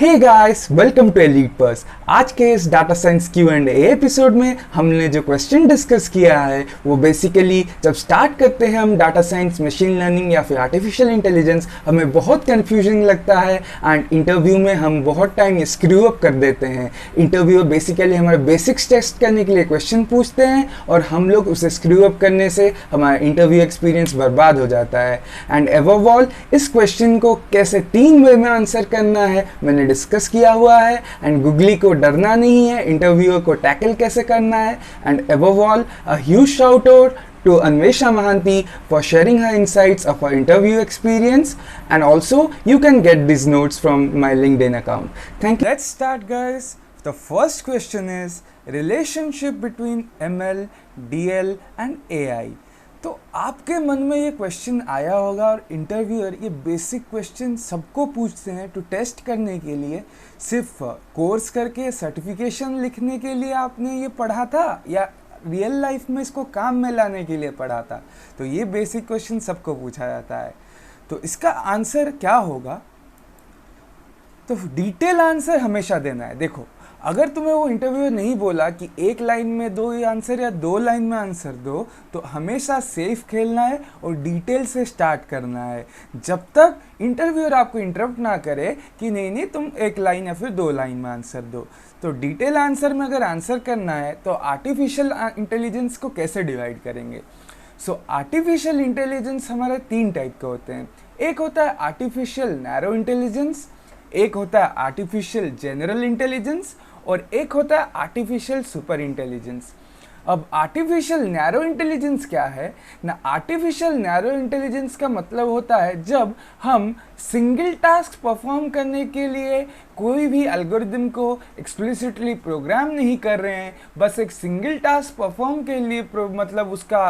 Hey guys, welcome to elite purse. आज के इस डाटा साइंस Q&A एपिसोड में हमने जो क्वेश्चन डिस्कस किया है वो बेसिकली जब स्टार्ट करते हैं हम डाटा साइंस, मशीन लर्निंग या फिर आर्टिफिशियल इंटेलिजेंस, हमें बहुत कन्फ्यूजन लगता है एंड इंटरव्यू में हम बहुत टाइम ये स्क्रू अप कर देते हैं। इंटरव्यू बेसिकली हमारे बेसिक्स टेस्ट करने के लिए क्वेश्चन पूछते हैं और हम लोग उसे स्क्रू अप करने से हमारा इंटरव्यू एक्सपीरियंस बर्बाद हो जाता है। एंड एबव ऑल, इस क्वेश्चन को कैसे 3 वे में आंसर करना है मैंने डिस्कस किया हुआ है। एंड गूगली को डरना नहीं है, इंटरव्यूअर को टैकल कैसे करना है। And above all, a huge shout out to Anvesha Mahanti for sharing her insights of her interview experience, and also you can get these notes from my LinkedIn account. Thank you. Let's start, guys. The first question is relationship between ML, DL and AI. तो आपके मन में ये question आया होगा और interviewer ये basic question सबको पूछते हैं टू टेस्ट करने के लिए। सिर्फ कोर्स करके सर्टिफिकेशन लिखने के लिए आपने ये पढ़ा था या रियल लाइफ में इसको काम में लाने के लिए पढ़ा था? तो ये बेसिक क्वेश्चन सबको पूछा जाता है। तो इसका आंसर क्या होगा? तो डिटेल आंसर हमेशा देना है। देखो, अगर तुम्हें वो इंटरव्यूअर नहीं बोला कि 1 लाइन में दो आंसर या 2 लाइन में आंसर दो, तो हमेशा सेफ खेलना है और डिटेल से स्टार्ट करना है जब तक इंटरव्यूअर आपको इंटरप्ट ना करे कि नहीं तुम 1 लाइन या फिर 2 लाइन में आंसर दो। तो डिटेल आंसर में अगर आंसर करना है तो आर्टिफिशियल इंटेलिजेंस को कैसे डिवाइड करेंगे? सो आर्टिफिशियल इंटेलिजेंस हमारे 3 टाइप के होते हैं। एक होता है आर्टिफिशियल नैरो इंटेलिजेंस, एक होता है आर्टिफिशियल जनरल इंटेलिजेंस और एक होता है आर्टिफिशियल सुपर इंटेलिजेंस। अब आर्टिफिशियल नैरो इंटेलिजेंस क्या है ना? आर्टिफिशियल नैरो इंटेलिजेंस का मतलब होता है जब हम सिंगल टास्क परफॉर्म करने के लिए कोई भी एल्गोरिदम को एक्सप्लिसिटली प्रोग्राम नहीं कर रहे हैं, बस एक सिंगल टास्क परफॉर्म के लिए मतलब उसका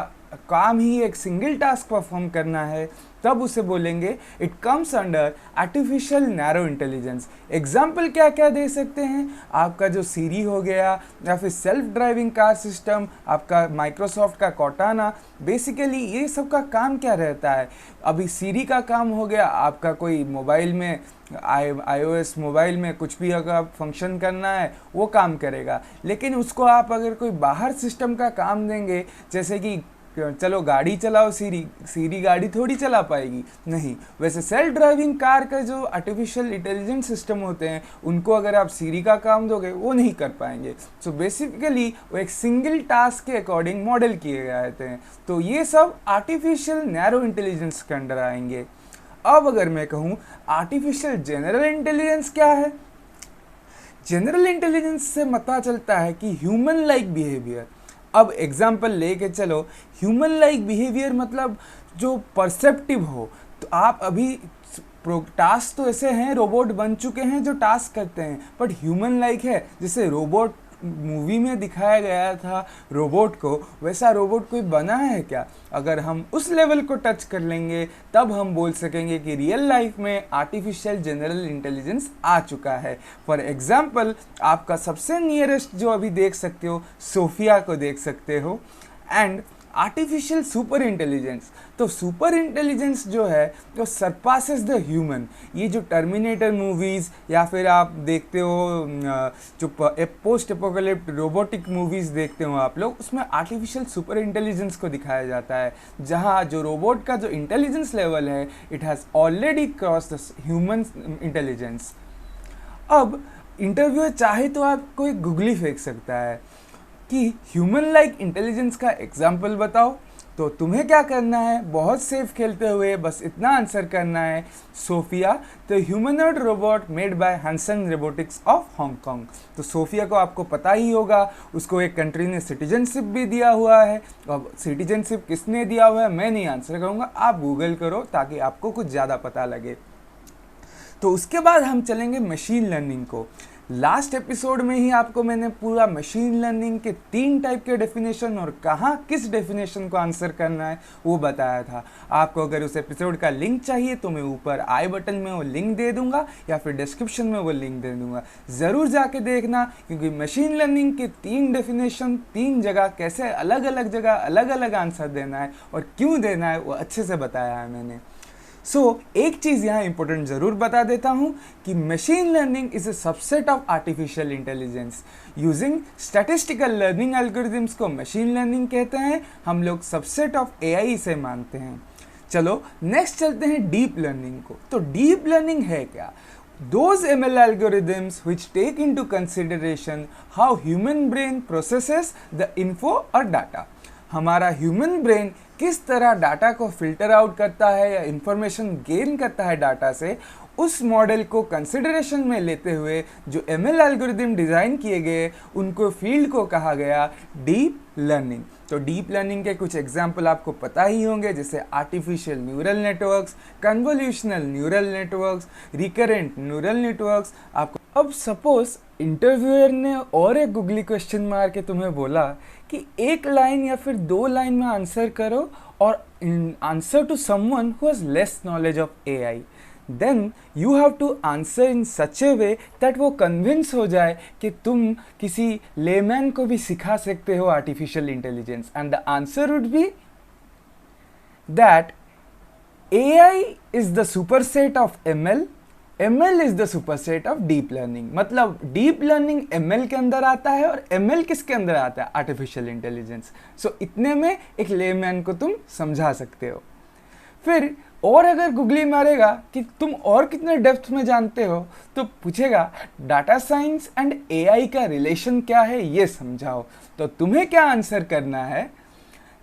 काम ही एक सिंगल टास्क परफॉर्म करना है, तब उसे बोलेंगे it comes under artificial narrow intelligence. Example क्या क्या दे सकते हैं? आपका जो सीरी हो गया या फिर सेल्फ ड्राइविंग कार सिस्टम, आपका माइक्रोसॉफ्ट का कॉर्टाना, बेसिकली ये सब का काम क्या रहता है? अभी सीरी का काम हो गया, आपका कोई मोबाइल में iOS मोबाइल में कुछ भी अगर फंक्शन करना है वो काम करेगा। लेकिन उसको आप अगर कोई बाहर सिस्टम का काम देंगे, जैसे कि चलो गाड़ी चलाओ, सीरी गाड़ी थोड़ी चला पाएगी, नहीं। वैसे सेल्फ ड्राइविंग कार का जो आर्टिफिशियल इंटेलिजेंस सिस्टम होते हैं उनको अगर आप सीरी का काम दोगे वो नहीं कर पाएंगे। सो बेसिकली वो एक सिंगल टास्क के अकॉर्डिंग मॉडल किए गए थे। तो ये सब आर्टिफिशियल नैरो इंटेलिजेंस के अंडर आएंगे। अब अगर मैं कहूँ आर्टिफिशियल जनरल इंटेलिजेंस क्या है? जनरल इंटेलिजेंस से पता चलता है कि ह्यूमन लाइक बिहेवियर। अब एग्जाम्पल लेके चलो, ह्यूमन लाइक बिहेवियर मतलब जो परसेप्टिव हो। तो आप अभी टास्क तो ऐसे हैं, रोबोट बन चुके हैं जो टास्क करते हैं, बट ह्यूमन लाइक है। जैसे रोबोट मूवी में दिखाया गया था रोबोट को, वैसा रोबोट कोई बना है क्या? अगर हम उस लेवल को टच कर लेंगे तब हम बोल सकेंगे कि रियल लाइफ में आर्टिफिशियल जनरल इंटेलिजेंस आ चुका है। फॉर एग्जांपल, आपका सबसे नियरेस्ट जो अभी देख सकते हो, सोफिया को देख सकते हो। एंड आर्टिफिशियल सुपर इंटेलिजेंस, तो सुपर इंटेलिजेंस जो है जो सरपासेस द ह्यूमन। ये जो टर्मिनेटर मूवीज़ या फिर आप देखते हो जो पोस्ट एपोकलिप्ट रोबोटिक मूवीज़ देखते हो आप लोग, उसमें आर्टिफिशियल सुपर इंटेलिजेंस को दिखाया जाता है, जहाँ जो रोबोट का जो इंटेलिजेंस लेवल है it has already cross the human intelligence. अब इंटरव्यूअर चाहे तो आपको एक गूगली फेंक सकता है कि ह्यूमन लाइक इंटेलिजेंस का एग्जाम्पल बताओ। तो तुम्हें क्या करना है, बहुत सेफ खेलते हुए बस इतना आंसर करना है, Sophia the humanoid robot made by Hanson Robotics of Hong Kong. तो सोफिया को आपको पता ही होगा, उसको एक कंट्री ने सिटीजनशिप भी दिया हुआ है। अब सिटीजनशिप किसने दिया हुआ है मैं नहीं आंसर करूँगा, आप गूगल करो ताकि आपको कुछ ज़्यादा पता लगे। तो उसके बाद हम चलेंगे मशीन लर्निंग को। लास्ट एपिसोड में ही आपको मैंने पूरा मशीन लर्निंग के 3 टाइप के डेफिनेशन और कहाँ किस डेफिनेशन को आंसर करना है वो बताया था। आपको अगर उस एपिसोड का लिंक चाहिए तो मैं ऊपर आई बटन में वो लिंक दे दूंगा या फिर डिस्क्रिप्शन में वो लिंक दे दूंगा, ज़रूर जाके देखना। क्योंकि मशीन लर्निंग के 3 डेफिनेशन 3 जगह कैसे अलग अलग जगह अलग अलग आंसर देना है और क्यों देना है वो अच्छे से बताया है मैंने। एक चीज़ यहाँ इंपॉर्टेंट ज़रूर बता देता हूँ कि machine learning is a subset of artificial intelligence. Using statistical learning algorithms को मशीन लर्निंग कहते हैं, हम लोग सबसेट ऑफ एआई से मानते हैं। चलो नेक्स्ट चलते हैं डीप लर्निंग को। तो डीप लर्निंग है क्या? Those ML algorithms which take into consideration how human brain processes the info or data। हमारा ह्यूमन ब्रेन किस तरह डाटा को फिल्टर आउट करता है या इंफॉर्मेशन गेन करता है डाटा से, उस मॉडल को कंसिडरेशन में लेते हुए जो ML एल्गोरिदम डिज़ाइन किए गए उनको फील्ड को कहा गया डीप लर्निंग। तो डीप लर्निंग के कुछ एग्जाम्पल आपको पता ही होंगे, जैसे artificial neural networks, convolutional neural networks, recurrent neural networks. आपको अब सपोज इंटरव्यूअर ने और एक गूगली क्वेश्चन मार के तुम्हें बोला कि एक लाइन या फिर 2 लाइन में आंसर करो और answer to someone who has less knowledge of AI, then you have to answer in such a way that वो कन्विंस हो जाए कि तुम किसी लेमैन को भी सिखा सकते हो artificial intelligence. And the answer would be that AI is the superset of ML, ML is the superset of deep learning. मतलब डीप लर्निंग ML के अंदर आता है और ML किसके अंदर आता है? Artificial intelligence. सो इतने में एक लेमैन को तुम समझा सकते हो। फिर और अगर गूगली मारेगा कि तुम और कितने डेप्थ में जानते हो, तो पूछेगा डाटा साइंस एंड एआई का रिलेशन क्या है, ये समझाओ। तो तुम्हें क्या आंसर करना है?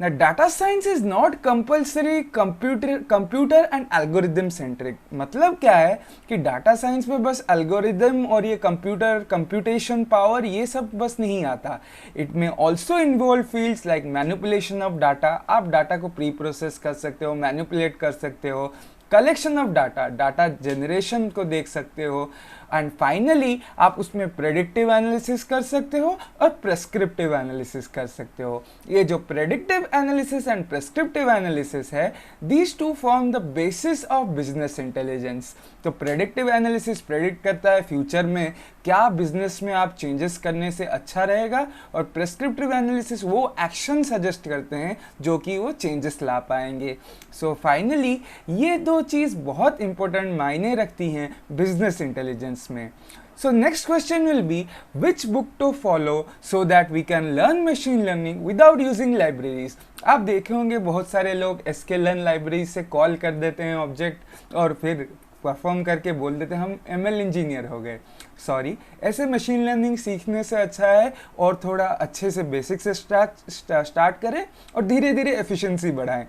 Now, data science is not compulsory computer and algorithm centric। मतलब क्या है कि डाटा साइंस में बस एल्गोरिदम और ये कंप्यूटेशन पावर ये सब बस नहीं आता। इट में also involve fields like manipulation of data. आप डाटा को प्री प्रोसेस कर सकते हो, मैनिपुलेट कर सकते हो, collection of data, data generation को देख सकते हो, एंड फाइनली आप उसमें प्रेडिक्टिव एनालिसिस कर सकते हो और प्रेस्क्रिप्टिव एनालिसिस कर सकते हो। ये जो predictive analysis and prescriptive analysis है, these two form the basis of business intelligence. तो प्रेडिक्टिव एनालिसिस प्रेडिक्ट करता है फ्यूचर में क्या बिजनेस में आप चेंजेस करने से अच्छा रहेगा, और प्रेस्क्रिप्टिव एनालिसिस वो एक्शन सजेस्ट करते हैं जो कि वो चेंजेस ला पाएंगे। सो फाइनली ये 2 चीज़ बहुत इंपॉर्टेंट मायने रखती हैं बिजनेस इंटेलिजेंस में। So next question will be which book to follow so that we can learn machine learning without using libraries। आप देखे होंगे बहुत सारे लोग sklearn लाइब्रेरी से कॉल कर देते हैं ऑब्जेक्ट और फिर परफॉर्म करके बोल देते हैं हम ML इंजीनियर हो गए। सॉरी, ऐसे मशीन लर्निंग सीखने से अच्छा है और थोड़ा अच्छे से बेसिक से स्टार्ट करें और धीरे धीरे एफिशिएंसी बढ़ाएं।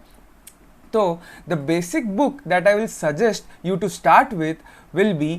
तो the basic book that I will suggest you to start with will be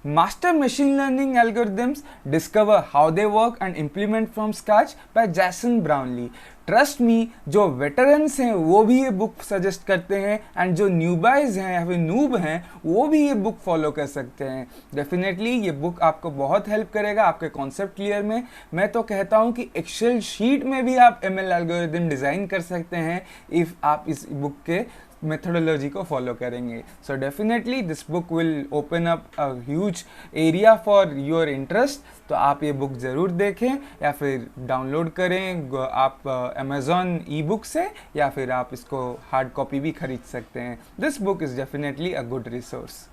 Master Machine Learning Algorithms, Discover How They Work and Implement from Scratch by Jason Brownlee। Trust me, जो veterans हैं वो भी ये book suggest करते हैं and जो न्यूबाइज हैं या फिर नूब हैं वो भी ये बुक फॉलो कर सकते हैं। डेफिनेटली ये बुक आपको बहुत हेल्प करेगा आपके कॉन्सेप्ट क्लियर में। मैं तो कहता हूँ कि एक्सेल शीट में भी आप ML एल्गोरिदम डिज़ाइन कर सकते हैं इफ़ आप इस बुक के मेथोडोलॉजी को फॉलो करेंगे। So definitely this book will open up a huge area for your interest. तो आप ये बुक ज़रूर देखें या फिर डाउनलोड करें आप अमेज़ॉन ई बुक से, या फिर आप इसको हार्ड कॉपी भी खरीद सकते हैं। This book is definitely a good resource.